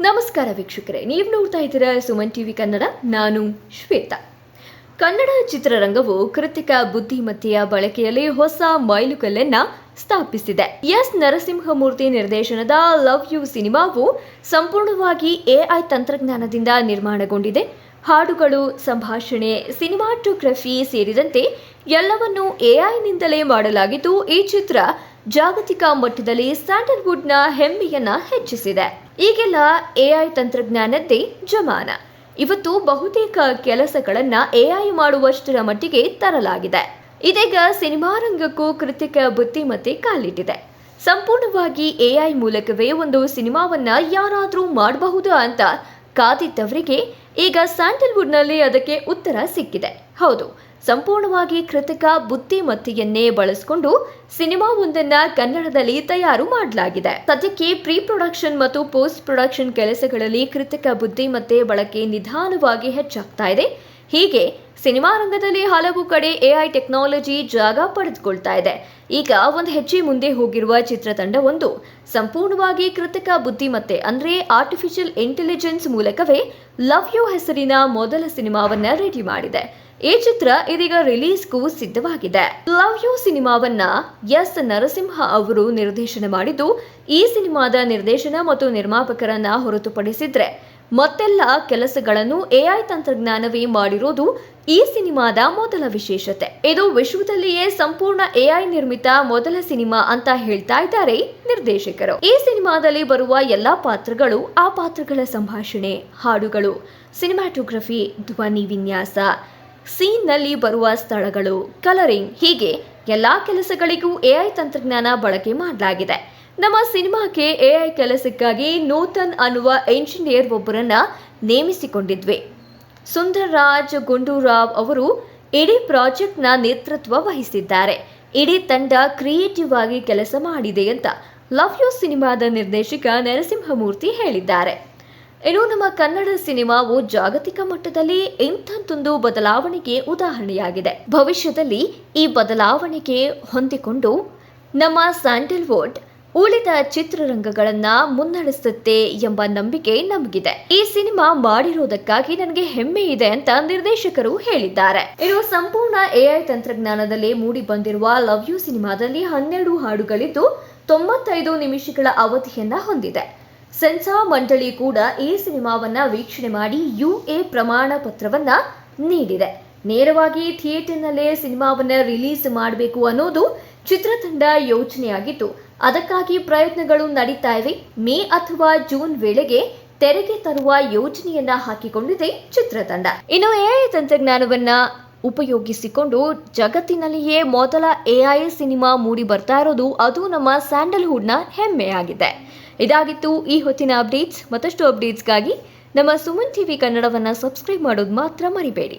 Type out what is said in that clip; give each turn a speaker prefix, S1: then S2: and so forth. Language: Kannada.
S1: ನಮಸ್ಕಾರ ವೀಕ್ಷಕರೇ, ನೀವು ನೋಡ್ತಾ ಇದ್ದೀರಾ ಸುಮನ್ ಟಿವಿ ಕನ್ನಡ. ನಾನು ಶ್ವೇತಾ. ಕನ್ನಡ ಚಿತ್ರರಂಗವು ಕೃತಿಕ ಬುದ್ಧಿಮತ್ತೆಯ ಬಳಕೆಯಲ್ಲಿ ಹೊಸ ಮೈಲುಗಲ್ಲನ್ನ ಸ್ಥಾಪಿಸಿದೆ. ಎಸ್ ನರಸಿಂಹಮೂರ್ತಿ ನಿರ್ದೇಶನದ ಲವ್ ಯು ಸಿನಿಮಾವು ಸಂಪೂರ್ಣವಾಗಿ ಎಐ ತಂತ್ರಜ್ಞಾನದಿಂದ ನಿರ್ಮಾಣಗೊಂಡಿದೆ. ಹಾಡುಗಳು, ಸಂಭಾಷಣೆ, ಸಿನಿಮಾಟೋಗ್ರಫಿ ಸೇರಿದಂತೆ ಎಲ್ಲವನ್ನೂ ಎಐನಿಂದಲೇ ಮಾಡಲಾಗಿದ್ದು, ಈ ಚಿತ್ರ ಜಾಗತಿಕ ಮಟ್ಟದಲ್ಲಿ ಸ್ಯಾಂಡಲ್ವುಡ್ನ ಹೆಮ್ಮೆಯನ್ನ ಹೆಚ್ಚಿಸಿದೆ. ಈಗೆಲ್ಲ ಎಐ ತಂತ್ರಜ್ಞಾನದ್ದೇ ಜಮಾನ. ಇವತ್ತು ಬಹುತೇಕ ಕೆಲಸಗಳನ್ನ ಎಐ ಮಾಡುವಷ್ಟರ ಮಟ್ಟಿಗೆ ತರಲಾಗಿದೆ. ಇದೀಗ ಸಿನಿಮಾ ರಂಗಕ್ಕೂ ಕೃತಿಕ ಬುದ್ಧಿಮತ್ತೆ ಕಾಲಿಟ್ಟಿದೆ. ಸಂಪೂರ್ಣವಾಗಿ ಎಐ ಮೂಲಕವೇ ಒಂದು ಸಿನಿಮಾವನ್ನ ಯಾರಾದ್ರೂ ಮಾಡಬಹುದಾ ಅಂತ ಕಾದಿದ್ದವರಿಗೆ ಈಗ ಸ್ಯಾಂಡಲ್ವುಡ್ನಲ್ಲಿ ಅದಕ್ಕೆ ಉತ್ತರ ಸಿಕ್ಕಿದೆ. ಹೌದು, ಸಂಪೂರ್ಣವಾಗಿ ಕೃತಿಕ ಬುದ್ಧಿಮತ್ತೆಯನ್ನೇ ಬಳಸಿಕೊಂಡು ಸಿನಿಮಾವೊಂದನ್ನ ಕನ್ನಡದಲ್ಲಿ ತಯಾರು ಮಾಡಲಾಗಿದೆ. ಸದ್ಯಕ್ಕೆ ಪ್ರೀ ಪ್ರೊಡಕ್ಷನ್ ಮತ್ತು ಪೋಸ್ಟ್ ಪ್ರೊಡಕ್ಷನ್ ಕೆಲಸಗಳಲ್ಲಿ ಕೃತಿಕ ಬುದ್ಧಿಮತ್ತೆ ಬಳಕೆ ನಿಧಾನವಾಗಿ ಹೆಚ್ಚಾಗ್ತಾ ಇದೆ. ಹೀಗೆ ಸಿನಿಮಾ ರಂಗದಲ್ಲಿ ಹಲವು ಕಡೆ ಎಐ ಟೆಕ್ನಾಲಜಿ ಜಾಗ ಪಡೆದುಕೊಳ್ತಾ ಇದೆ. ಈಗ ಒಂದು ಹೆಜ್ಜೆ ಮುಂದೆ ಹೋಗಿರುವ ಚಿತ್ರತಂಡವೊಂದು ಸಂಪೂರ್ಣವಾಗಿ ಕೃತಿಕ ಬುದ್ಧಿಮತ್ತೆ ಅಂದ್ರೆ ಆರ್ಟಿಫಿಷಿಯಲ್ ಇಂಟೆಲಿಜೆನ್ಸ್ ಮೂಲಕವೇ ಲವ್ ಯು ಹೆಸರಿನ ಮೊದಲ ಸಿನಿಮಾವನ್ನ ರೆಡಿ ಮಾಡಿದೆ. ಈ ಚಿತ್ರ ಇದೀಗ ರಿಲೀಸ್ಗೂ ಸಿದ್ಧವಾಗಿದೆ. ಲವ್ ಯು ಸಿನಿಮಾವನ್ನ ಎಸ್ ನರಸಿಂಹ ಅವರು ನಿರ್ದೇಶನ ಮಾಡಿದ್ದು, ಈ ಸಿನಿಮಾದ ನಿರ್ದೇಶನ ಮತ್ತು ನಿರ್ಮಾಪಕರನ್ನ ಹೊರತುಪಡಿಸಿದ್ರೆ ಮತ್ತೆಲ್ಲ ಕೆಲಸಗಳನ್ನು ಎಐ ತಂತ್ರಜ್ಞಾನವೇ ಮಾಡಿರೋದು ಈ ಸಿನಿಮಾದ ಮೊದಲ ವಿಶೇಷತೆ. ಇದು ವಿಶ್ವದಲ್ಲಿಯೇ ಸಂಪೂರ್ಣ ಎಐ ನಿರ್ಮಿತ ಮೊದಲ ಸಿನಿಮಾ ಅಂತ ಹೇಳ್ತಾ ಇದ್ದಾರೆ ನಿರ್ದೇಶಕರು. ಈ ಸಿನಿಮಾದಲ್ಲಿ ಬರುವ ಎಲ್ಲಾ ಪಾತ್ರಗಳು, ಆ ಪಾತ್ರಗಳ ಸಂಭಾಷಣೆ, ಹಾಡುಗಳು, ಸಿನಿಮಾಟೋಗ್ರಫಿ, ಧ್ವನಿ ವಿನ್ಯಾಸ, ಸೀನ್ನಲ್ಲಿ ಬರುವ ಸ್ಥಳಗಳು, ಕಲರಿಂಗ್, ಹೀಗೆ ಎಲ್ಲಾ ಕೆಲಸಗಳಿಗೂ ಎಐ ತಂತ್ರಜ್ಞಾನ ಬಳಕೆ ಮಾಡಲಾಗಿದೆ. ನಮ್ಮ ಸಿನಿಮಾಕ್ಕೆ ಎಐ ಕೆಲಸಕ್ಕಾಗಿ ನೂತನ್ ಅನ್ನುವ ಎಂಜಿನಿಯರ್ ಒಬ್ಬರನ್ನ ನೇಮಿಸಿಕೊಂಡಿದ್ವಿ. ಸುಂದರ್ ರಾಜ್ ಗುಂಡೂರಾವ್ ಅವರು ಇಡೀ ಪ್ರಾಜೆಕ್ಟ್ನ ನೇತೃತ್ವ ವಹಿಸಿದ್ದಾರೆ. ಇಡೀ ತಂಡ ಕ್ರಿಯೇಟಿವ್ ಆಗಿ ಕೆಲಸ ಮಾಡಿದೆ ಅಂತ ಲವ್ ಯು ಸಿನಿಮಾದ ನಿರ್ದೇಶಕ ನರಸಿಂಹಮೂರ್ತಿ ಹೇಳಿದ್ದಾರೆ. ಇನ್ನು ನಮ್ಮ ಕನ್ನಡ ಸಿನಿಮಾವು ಜಾಗತಿಕ ಮಟ್ಟದಲ್ಲಿ ಇಂಥದ್ದೊಂದು ಬದಲಾವಣೆಗೆ ಉದಾಹರಣೆಯಾಗಿದೆ. ಭವಿಷ್ಯದಲ್ಲಿ ಈ ಬದಲಾವಣೆಗೆ ಹೊಂದಿಕೊಂಡು ನಮ್ಮ ಸ್ಯಾಂಡಲ್ವುಡ್ ಉಳಿದ ಚಿತ್ರರಂಗಗಳನ್ನ ಮುನ್ನಡೆಸುತ್ತೆ ಎಂಬ ನಂಬಿಕೆ ನಮಗಿದೆ. ಈ ಸಿನಿಮಾ ಮಾಡಿರೋದಕ್ಕಾಗಿ ನನಗೆ ಹೆಮ್ಮೆ ಇದೆ ಅಂತ ನಿರ್ದೇಶಕರು ಹೇಳಿದ್ದಾರೆ. ಇನ್ನು ಸಂಪೂರ್ಣ ಎಐ ತಂತ್ರಜ್ಞಾನದಲ್ಲಿ ಮೂಡಿ ಬಂದಿರುವ ಲವ್ ಯು ಸಿನಿಮಾದಲ್ಲಿ 12 ಹಾಡುಗಳಿದ್ದು 95 ನಿಮಿಷಗಳ ಅವಧಿಯನ್ನ ಹೊಂದಿದೆ. ಸೆನ್ಸಾರ್ ಮಂಡಳಿ ಕೂಡ ಈ ಸಿನಿಮಾವನ್ನ ವೀಕ್ಷಣೆ ಮಾಡಿ ಯುಎ ಪ್ರಮಾಣ ಪತ್ರವನ್ನ ನೀಡಿದೆ. ನೇರವಾಗಿ ಥಿಯೇಟರ್ನಲ್ಲೇ ಸಿನಿಮಾವನ್ನ ರಿಲೀಸ್ ಮಾಡಬೇಕು ಅನ್ನೋದು ಚಿತ್ರತಂಡ ಯೋಚನೆಯಾಗಿದ್ದು, ಅದಕ್ಕಾಗಿ ಪ್ರಯತ್ನಗಳು ನಡೀತಾ ಇವೆ. ಮೇ ಅಥವಾ ಜೂನ್ ವೇಳೆಗೆ ತೆರೆಗೆ ತರುವ ಯೋಜನೆಯನ್ನ ಹಾಕಿಕೊಂಡಿದೆ ಚಿತ್ರತಂಡ. ಇನ್ನು ಎಐ ತಂತ್ರಜ್ಞಾನವನ್ನ ಉಪಯೋಗಿಸಿಕೊಂಡು ಜಗತ್ತಿನಲ್ಲಿಯೇ ಮೊದಲ ಎಐ ಸಿನಿಮಾ ಮೂಡಿ ಬರ್ತಾ ಇರೋದು, ಅದು ನಮ್ಮ ಸ್ಯಾಂಡಲ್ವುಡ್ನ ಹೆಮ್ಮೆಯಾಗಿದೆ. ಇದಾಗಿತ್ತು ಈ ಹೊತ್ತಿನ ಅಪ್ಡೇಟ್ಸ್. ಮತ್ತಷ್ಟು ಅಪ್ಡೇಟ್ಸ್ಗಾಗಿ ನಮ್ಮ ಸುಮನ್ ಟಿವಿ ಕನ್ನಡವನ್ನ ಸಬ್ಸ್ಕ್ರೈಬ್ ಮಾಡೋದು ಮಾತ್ರ ಮರಿಬೇಡಿ.